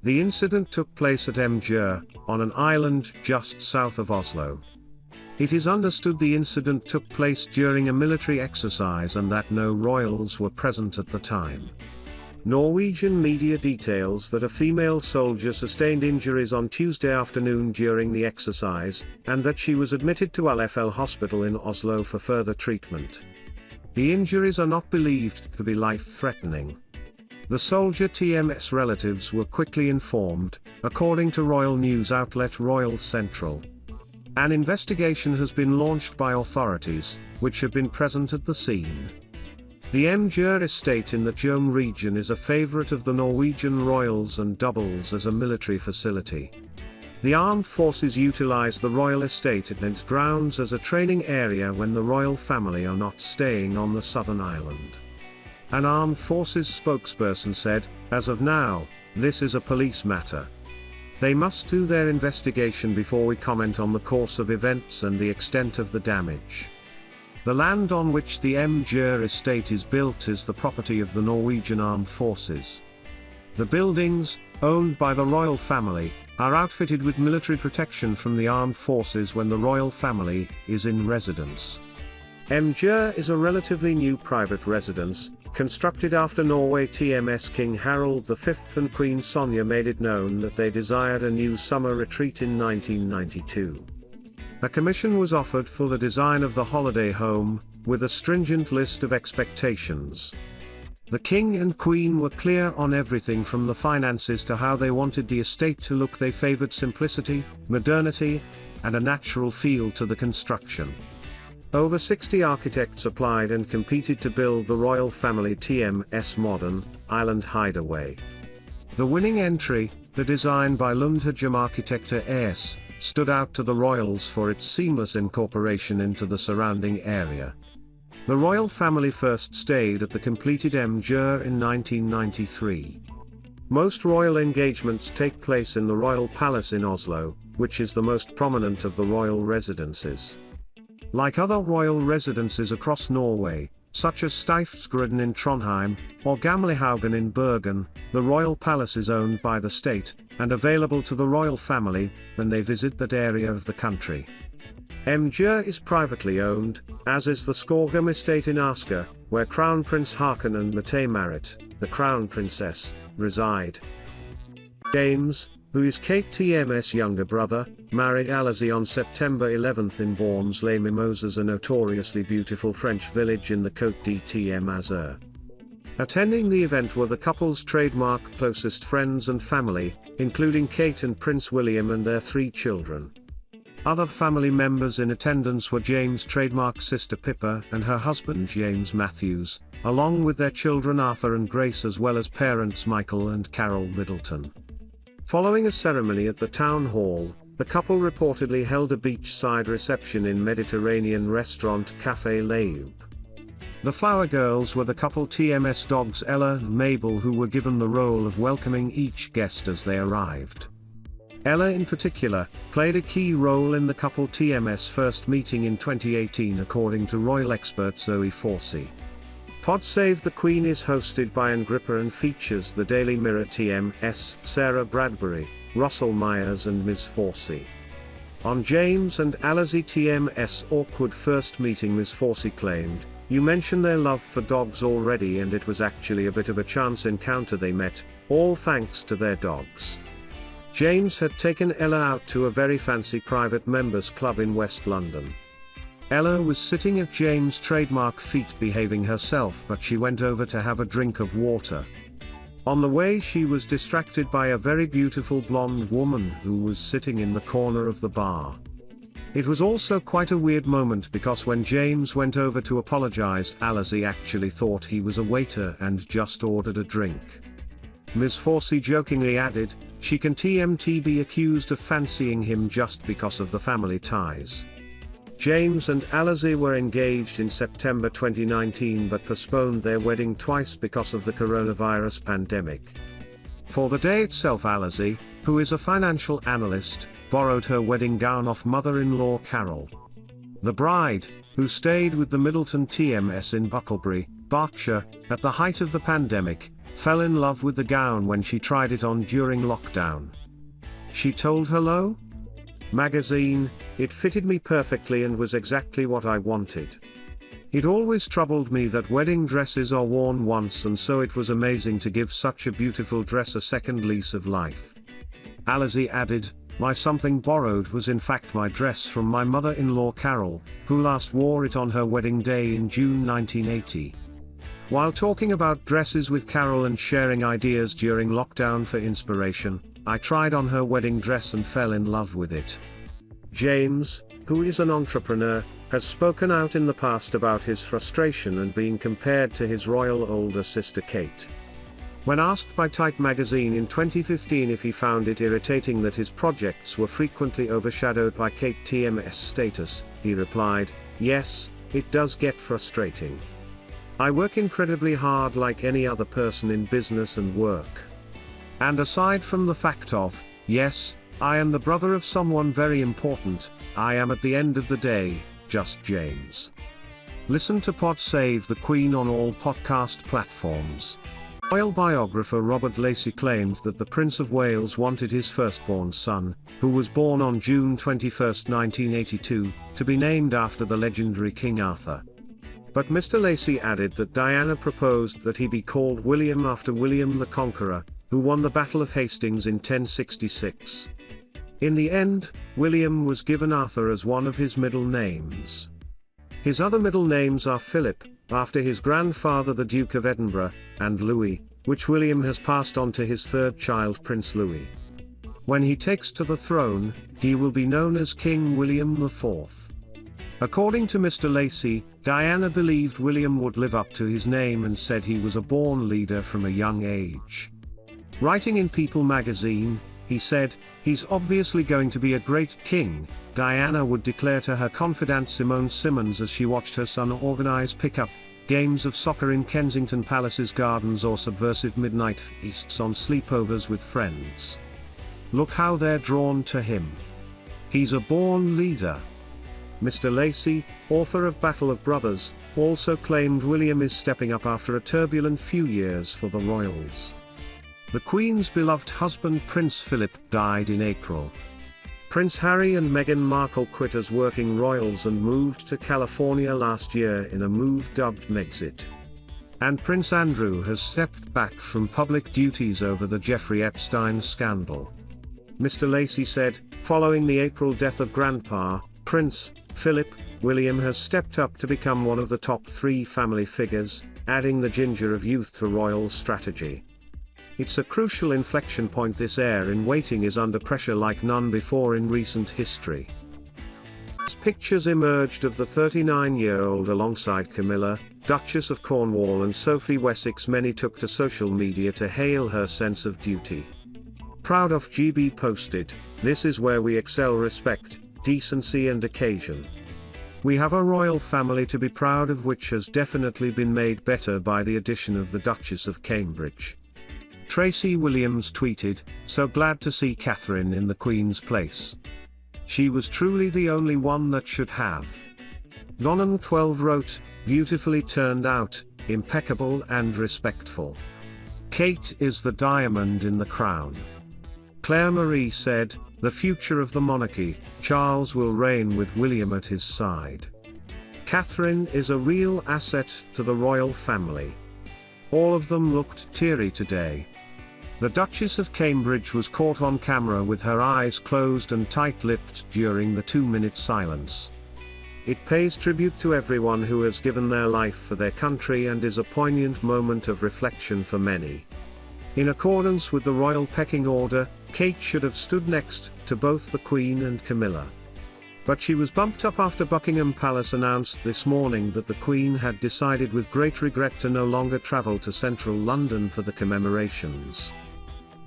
The incident took place at Mågerø, on an island just south of Oslo. It is understood the incident took place during a military exercise and that no royals were present at the time. Norwegian media details that a female soldier sustained injuries on Tuesday afternoon during the exercise, and that she was admitted to Ullevål hospital in Oslo for further treatment. The injuries are not believed to be life-threatening. The soldier TM's relatives were quickly informed, according to royal news outlet Royal Central. An investigation has been launched by authorities, which have been present at the scene. The Mågerø Estate in the Tjome region is a favorite of the Norwegian royals and doubles as a military facility. The armed forces utilize the royal estate and its grounds as a training area when the royal family are not staying on the southern island. An armed forces spokesperson said, "As of now, this is a police matter. They must do their investigation before we comment on the course of events and the extent of the damage." The land on which the Mågerø Estate is built is the property of the Norwegian Armed Forces. The buildings, owned by the royal family, are outfitted with military protection from the armed forces when the royal family is in residence. Mågerø is a relatively new private residence, constructed after Norway TM's King Harald V and Queen Sonja made it known that they desired a new summer retreat in 1992. A commission was offered for the design of the holiday home, with a stringent list of expectations. The King and Queen were clear on everything from the finances to how they wanted the estate to look. They favored simplicity, modernity, and a natural feel to the construction. Over 60 architects applied and competed to build the royal family TM's modern island hideaway. The winning entry, the design by Lund Hagem Arkitekter A, stood out to the royals for its seamless incorporation into the surrounding area. The royal family first stayed at the completed Mågerø in 1993. Most royal engagements take place in the Royal Palace in Oslo, which is the most prominent of the royal residences. Like other royal residences across Norway, such as Stiftsgården in Trondheim, or Gamlehaugen in Bergen, the royal palace is owned by the state, and available to the royal family, when they visit that area of the country. Mågerø is privately owned, as is the Skaugum Estate in Asker, where Crown Prince Haakon and Mette Marit, the Crown Princess, reside. James, who is Kate TM's younger brother, married Alice on September 11 in Borns-les-Mimosas, a notoriously beautiful French village in the Côte d'Azur. Attending the event were the couple's trademark closest friends and family, including Kate and Prince William and their 3 children. Other family members in attendance were James' trademark sister Pippa and her husband James Matthews, along with their children Arthur and Grace, as well as parents Michael and Carol Middleton. Following a ceremony at the town hall, the couple reportedly held a beachside reception in Mediterranean restaurant Café Leube. The flower girls were the couple TM's dogs Ella and Mabel, who were given the role of welcoming each guest as they arrived. Ella in particular, played a key role in the couple TM's first meeting in 2018, according to royal expert Zoe Forsey. Pod Save the Queen is hosted by Anne Gripper and features the Daily Mirror TM's Sarah Bradbury, Russell Myers and Ms. Forsey. On James and Alice TM's awkward first meeting, Ms. Forsey claimed, "You mentioned their love for dogs already, and it was actually a bit of a chance encounter. They met, all thanks to their dogs." James had taken Ella out to a very fancy private members club in West London. Ella was sitting at James' trademark feet behaving herself, but she went over to have a drink of water. On the way she was distracted by a very beautiful blonde woman who was sitting in the corner of the bar. It was also quite a weird moment because when James went over to apologize, Alice actually thought he was a waiter and just ordered a drink. Ms. Forsey jokingly added, "She can TMT be accused of fancying him just because of the family ties." James and Alice were engaged in September 2019 but postponed their wedding twice because of the coronavirus pandemic. For the day itself, Alice, who is a financial analyst, borrowed her wedding gown off mother-in-law Carol. The bride, who stayed with the Middleton TM's in Bucklebury, Berkshire, at the height of the pandemic, fell in love with the gown when she tried it on during lockdown. She told Hello magazine, "It fitted me perfectly and was exactly what I wanted. It always troubled me that wedding dresses are worn once, and so it was amazing to give such a beautiful dress a second lease of life." Alizé added, "My something borrowed was in fact my dress from my mother-in-law Carol, who last wore it on her wedding day in June 1980. While talking about dresses with Carol and sharing ideas during lockdown for inspiration, I tried on her wedding dress and fell in love with it." James, who is an entrepreneur, has spoken out in the past about his frustration and being compared to his royal older sister Kate. When asked by Type magazine in 2015 if he found it irritating that his projects were frequently overshadowed by Kate TM's status, he replied, "Yes, it does get frustrating. I work incredibly hard like any other person in business and work. And aside from the fact of, yes, I am the brother of someone very important, I am at the end of the day, just James." Listen to Pod Save the Queen on all podcast platforms. Royal biographer Robert Lacey claimed that the Prince of Wales wanted his firstborn son, who was born on June 21, 1982, to be named after the legendary King Arthur. But Mr. Lacey added that Diana proposed that he be called William after William the Conqueror, who won the Battle of Hastings in 1066. In the end, William was given Arthur as one of his middle names. His other middle names are Philip, after his grandfather the Duke of Edinburgh, and Louis, which William has passed on to his third child Prince Louis. When he takes to the throne, he will be known as King William IV. According to Mr. Lacey, Diana believed William would live up to his name and said he was a born leader from a young age. Writing in People magazine, he said, "He's obviously going to be a great king," Diana would declare to her confidante Simone Simmons as she watched her son organize pick-up games of soccer in Kensington Palace's gardens or subversive midnight feasts on sleepovers with friends. "Look how they're drawn to him. He's a born leader." Mr. Lacey, author of Battle of Brothers, also claimed William is stepping up after a turbulent few years for the royals. The Queen's beloved husband Prince Philip died in April. Prince Harry and Meghan Markle quit as working royals and moved to California last year in a move dubbed Megxit. And Prince Andrew has stepped back from public duties over the Jeffrey Epstein scandal. Mr. Lacey said, following the April death of Grandpa, Prince Philip, William has stepped up to become one of the top 3 family figures, adding the ginger of youth to royal strategy. It's a crucial inflection point. This heir in waiting is under pressure like none before in recent history. As pictures emerged of the 39-year-old alongside Camilla, Duchess of Cornwall and Sophie Wessex, many took to social media to hail her sense of duty. Proud of GB posted, "This is where we excel: respect, decency and occasion. We have a royal family to be proud of, which has definitely been made better by the addition of the Duchess of Cambridge." Tracy Williams tweeted, "So glad to see Catherine in the Queen's place. She was truly the only one that should have." Nonan12 wrote, "Beautifully turned out, impeccable and respectful. Kate is the diamond in the crown." Claire Marie said, "The future of the monarchy, Charles will reign with William at his side. Catherine is a real asset to the royal family." All of them looked teary today. The Duchess of Cambridge was caught on camera with her eyes closed and tight-lipped during the 2-minute silence. It pays tribute to everyone who has given their life for their country and is a poignant moment of reflection for many. In accordance with the royal pecking order, Kate should have stood next to both the Queen and Camilla. But she was bumped up after Buckingham Palace announced this morning that the Queen had decided with great regret to no longer travel to central London for the commemorations.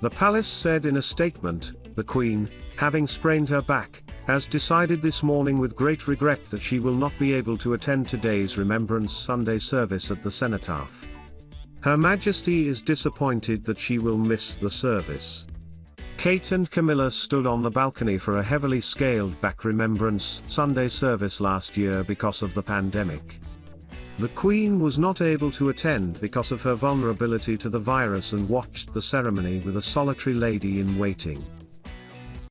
The palace said in a statement, "The Queen, having sprained her back, has decided this morning with great regret that she will not be able to attend today's Remembrance Sunday service at the Cenotaph. Her Majesty is disappointed that she will miss the service." Kate and Camilla stood on the balcony for a heavily scaled-back Remembrance Sunday service last year because of the pandemic. The Queen was not able to attend because of her vulnerability to the virus and watched the ceremony with a solitary lady in waiting.